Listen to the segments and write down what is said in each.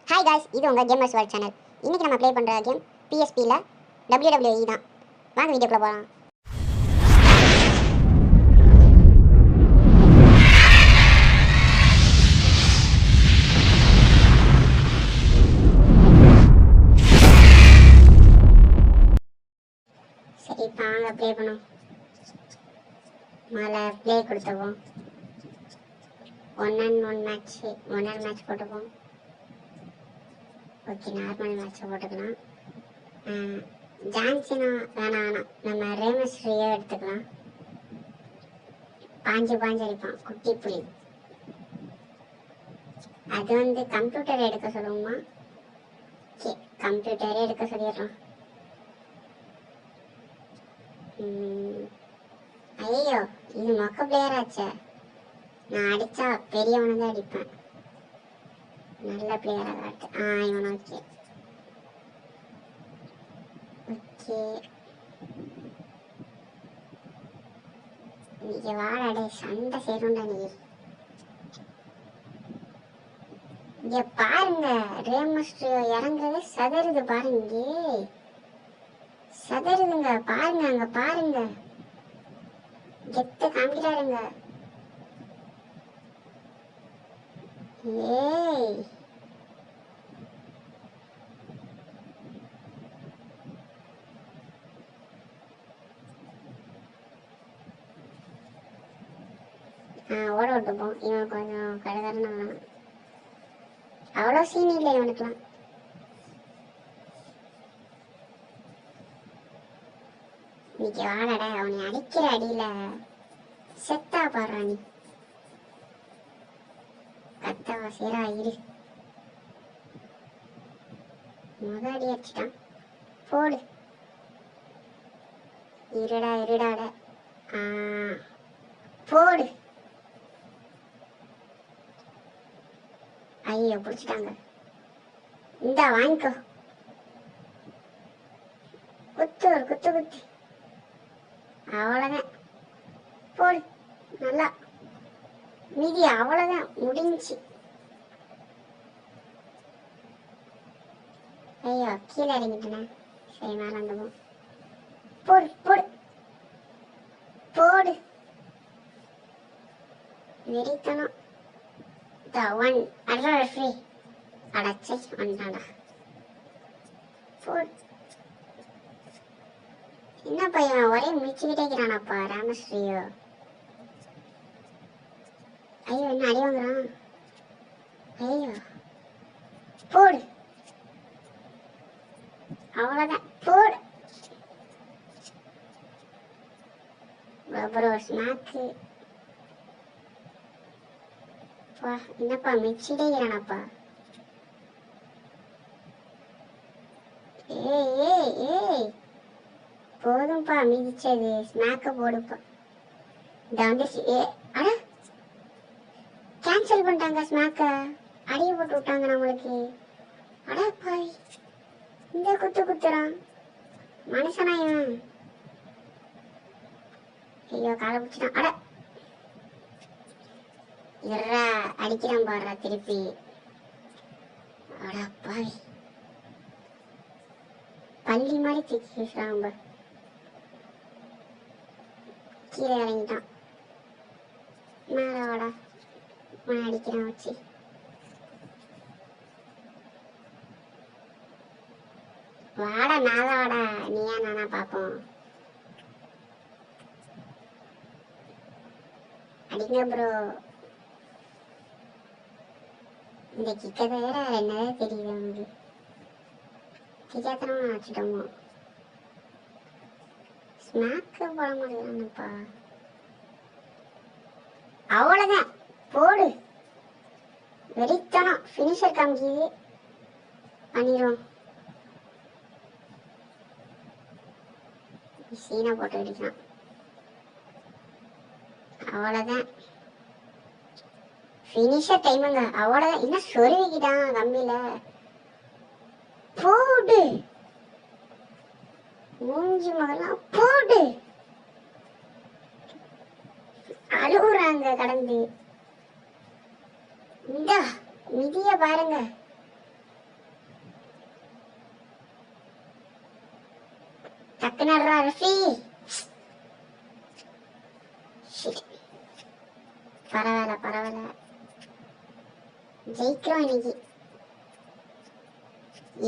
Hi guys, இது உங்கள் gamers world channel. இன்றைக்கி நம்ம ப்ளே பண்ணுற கேம் பிஎஸ்பியில் WWE தான். வாங்க வீடியோக்குள்ளே போகலாம். சரி வாங்க ப்ளே பண்ணோம். மேலே ப்ளே கொடுத்துருவோம். 1-on-1 மேட்ச் போட்டுப்போம். ஓகே, நார்மல் மேட்ச்சை போட்டுக்கலாம். ஜான்சினா வேணாம், நம்ம ரேமஸ் ரியோ எடுத்துக்கலாம். பாஞ்சு அடிப்பான் குட்டி புலி. அது வந்து கம்ப்யூட்டர் எடுக்க சொல்லுவோமா? ஓகே, கம்ப்யூட்டரே எடுக்க சொல்லிடுறோம். ஐயோ, இது மொக்க பிளேயர் ஆச்சே. நான் அடித்தா பெரியவனை தான் அடிப்பேன். நல்ல பிளேயராக காட்டு. இவன் ஓகே ஓகே. இன்னைக்கு வாடாடே, சண்டை சேரும்டா நீ. இங்க பாருங்க, ரேமஸ்ட்ரியோ இறங்குறது சதறுது பாருங்க, சதறுதுங்க பாருங்க. அங்க பாருங்க, கெத்த காமிக்கிறாருங்க. ஏய் ஓட விட்டுப்போம். இவன் கொஞ்சம் கடுகரன்னு அவ்வளோ சீன் இல்லை இவனுக்குலாம். இன்னைக்கு வாடடா, அவனை அடிக்கிற அடியில செத்தா பாடுறா நீ. கத்தவா சீரா இரு. அடி அடிச்சிட்டான். போடு. இருடாட. போடு. ஐயோ, பிடிச்சிட்டாங்க. இந்தா வாங்கிக்கோ. குத்து ஒரு குத்து. அவ்வளவுதான். போடு. நல்லா மீதி. அவ்வளவுதான், முடிஞ்சு. ஐயோ, கீழே இறங்கிட்டேன். சரி, மேல வந்தோம். போடு. வெறித்தனம். ஃப்ரீ அடைச்சை வந்தாடா. போடு. என்ன பையன் ஒரே மிச்சிக்கிட்டே இருக்கிறானப்பா ராமஸ்ரீயோ. ஐயோ, என்ன அடி வாங்குறான். ஐயோ, போடு. அவ்வளவுதான், போடு. அப்புறம் ஸ்நாக்கு. என்னப்பா மிச்சிட்டே இருக்கிறானப்பா. ஏய் போதும்பா மிதிச்சது. ஸ்நாக்க போடுப்பா. இந்த வந்து அட கேன்சல் பண்ணிட்டாங்க ஸ்நாக்க. அடிய போட்டு விட்டாங்க நம்மளுக்கு. அட பாய், இந்த குத்துறான் மனுஷனா இவன். ஐயோ, காலை பிடிச்சிட்டான். அட இறா, அடிக்கிறான் பாடுறா திருப்பி. அட பாய், பள்ளி மாதிரி தூக்கி வீசுறான். கீழே இறங்கிட்டான். மேல வாடா, அடிக்கிறான் வச்சு. வாடா மேல வாடா, நீயா நானா பாப்போம். அடிங்க ப்ரோ. இந்த கிக்க தவிர என்னதே தெரியுது அவனுக்கு. கிக்காத்தனமா வச்சுட்டோமோ. ஸ்நாக்கு போட முடியலப்பா. அவ்வளவுதான், போடு. வெறித்தனம். ஃபினிஷர் காமிக்குது, பண்ணிடுவோம். சீனா போட்டு அடிக்கலாம். அவ்வளவுதான், ஃபினிஷர் டைமுங்க. அவ்வளவுதான். என்ன சொருவிக்கிட்டான் கம்பியில. போடு. மூஞ்சி மகலாம் போடு. அழுகுறாங்க கடந்து. இந்த மிதிய பாருங்க. டக்குனு ரஃபி. பரவாயில்ல ஜெயிக்கிறோம் இன்னைக்கு.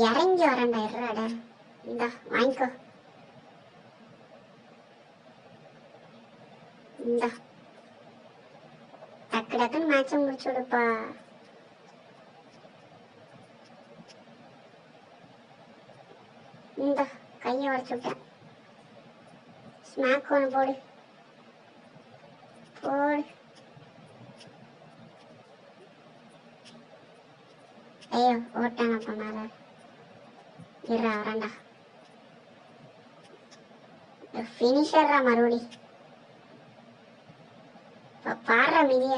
இறங்கி வரேன்டா. இருடா இந்தா வாங்கிக்கோ. இந்தா டக்குன்னு மேட்சை முடிச்சு விடுப்பா. இந்த கையை உடச்சு விட்டேன். ஸ்மாக் ஒன்று போடு. ஐயோ ஓட்டானப்பா மேல. இருடா வரேன்டா. ஃபினிஷர்ரா மறுபடி. பாடுற மிதிய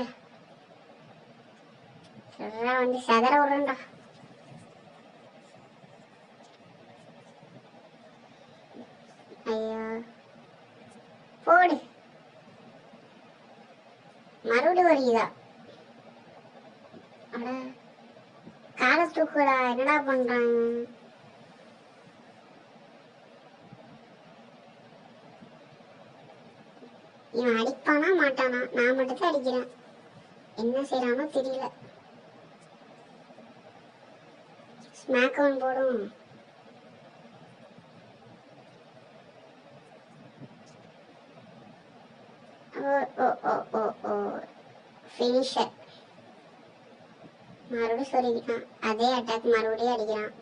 வந்து செதற விடுறா. ஐயோ போடு. மறுபடி ஒரு இதா. அட காலை தூக்குடா. என்னடா பண்றான்? இவன் அடிப்பானா மாட்டானா? நான் மட்டும் தான் அடிக்கிறேன். என்ன செய்யறானோ தெரியல. ஸ்மாக் ஒன் போடும். ஃபினிஷர் மறுபடியும் சொல்லிக்கிட்டான். அதே அட்டாக் மறுபடியும் அடிக்கிறான்.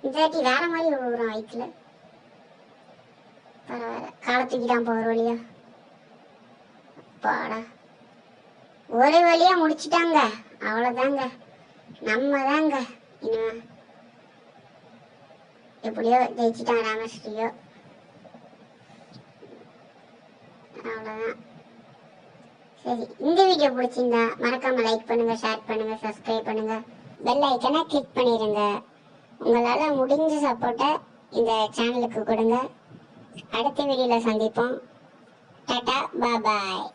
இதாட்டி வேற மாதிரி விழுகுறான் வயிற்றுல. பரவாயில்ல காலை தூக்கிட்டான் போகிற வழியா. பாடா ஒரு வழியா முடிச்சிட்டாங்க. அவ்வளவுதாங்க. நம்ம தாங்க இனிமே எப்படியோ ஜெயிச்சிட்டான் ராமஸ்ரீயோ. அவ்வளவுதான். சரி, இந்த வீடியோ பிடிச்சிருந்தா மறக்காம லைக் பண்ணுங்க, ஷேர் பண்ணுங்க, சப்ஸ்கிரைப் பண்ணுங்க, பெல் ஐக்கனை கிளிக் பண்ணிடுங்க. உங்களால முடிஞ்ச சப்போர்ட்டை இந்த சேனலுக்கு கொடுங்க. அடுத்த வீடியோல சந்திப்போம். டாடா பாய்.